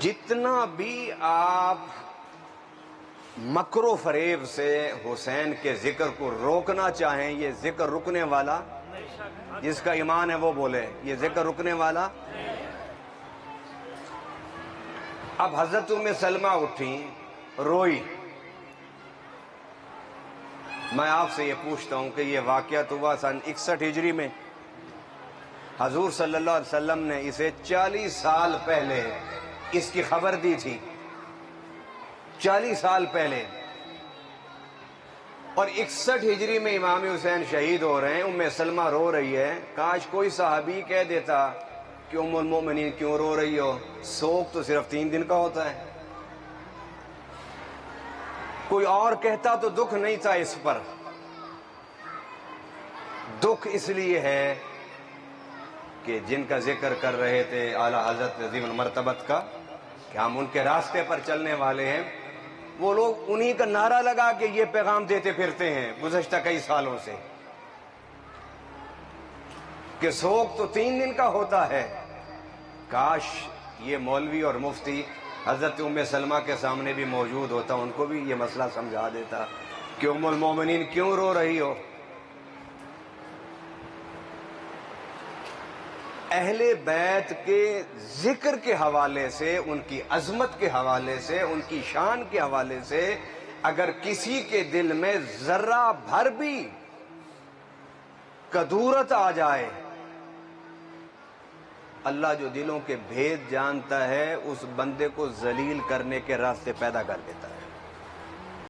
جتنا بھی آپ مکر و فریب سے حسین کے ذکر کو روکنا چاہیں، یہ ذکر رکنے والا، جس کا ایمان ہے وہ بولے یہ ذکر رکنے والا۔ اب حضرت ام سلمہ اٹھیں، روئی۔ میں آپ سے یہ پوچھتا ہوں کہ یہ واقعہ تو ہوا سن 61 ہجری میں، حضور صلی اللہ علیہ وسلم نے اسے 40 سال پہلے اس کی خبر دی تھی، 40 سال پہلے، اور 61 ہجری میں امام حسین شہید ہو رہے ہیں، ام سلمہ رو رہی ہے۔ کاش کوئی صحابی کہہ دیتا کہ ام المؤمنین کیوں رو رہی ہو، سوگ تو صرف 3 دن کا ہوتا ہے۔ کوئی اور کہتا تو دکھ نہیں تھا اس پر، دکھ اس لیے ہے کہ جن کا ذکر کر رہے تھے اعلیٰ حضرت عظیم المرتبت کا، کہ ہم ان کے راستے پر چلنے والے ہیں، وہ لوگ انہی کا نعرہ لگا کہ یہ پیغام دیتے پھرتے ہیں گزشتہ کئی سالوں سے کہ سوگ تو 3 دن کا ہوتا ہے۔ کاش یہ مولوی اور مفتی حضرت ام سلمہ کے سامنے بھی موجود ہوتا، ان کو بھی یہ مسئلہ سمجھا دیتا کہ ام المومنین کیوں رو رہی ہو۔ اہل بیت کے ذکر کے حوالے سے، ان کی عظمت کے حوالے سے، ان کی شان کے حوالے سے اگر کسی کے دل میں ذرہ بھر بھی کدورت آ جائے، اللہ جو دلوں کے بھید جانتا ہے اس بندے کو ذلیل کرنے کے راستے پیدا کر دیتا ہے۔